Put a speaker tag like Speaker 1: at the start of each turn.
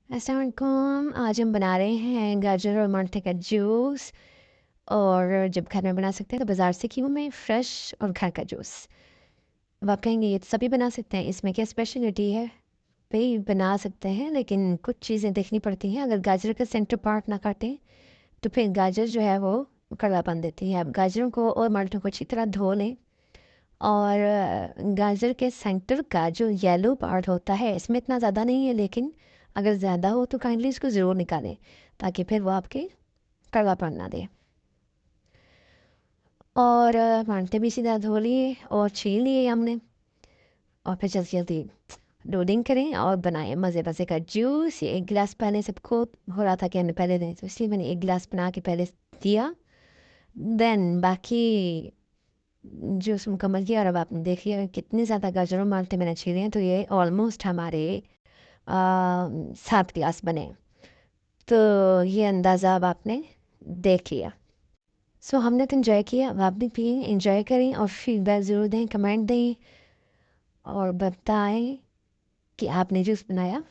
Speaker 1: अस्सलाम वालेकुम। आज हम बना रहे हैं गाजर और मरते का जूस। और जब घर में बना सकते हैं तो बाज़ार से क्यों में फ़्रेश और घर का जूस। अब आप कहेंगे ये तो सभी बना सकते हैं, इसमें क्या स्पेशलिटी है। भाई बना सकते हैं लेकिन कुछ चीज़ें देखनी पड़ती हैं। अगर गाजर का सेंटर पार्ट ना काटें तो फिर गाजर जो है वो कड़वापन देती है। अब गाजरों को और मर्चों को अच्छी तरह धो लें। और गाजर के सेंटर का जो येलो पार्ट होता है इसमें इतना ज़्यादा नहीं है, लेकिन अगर ज़्यादा हो तो काइंडली इसको ज़रूर निकालें ताकि फिर वो आपके कड़वापन ना दे। और मानते भी सीधा धो लिए और छील लिए हमने। और फिर जल्दी जल्दी लोडिंग करें और बनाएं मज़े मज़े का जूस। ये एक गिलास पहले सबको हो रहा था कि हमें पहले दें, तो इसलिए मैंने एक गिलास बना के पहले दिया। देन बाकी जूस मुकम्मल किया। और अब आपने देख लिया कितने ज़्यादा गाजर और माल्टे मैंने छीले हैं, तो ये ऑलमोस्ट हमारे 7 गिलास बने। तो ये अंदाज़ा अब आपने देख लिया। सो हमने तो इन्जॉय किया, अब आप भी पिए, इन्जॉय करें और फीडबैक ज़रूर दें, कमेंट दें और बताएं कि आपने जूस बनाया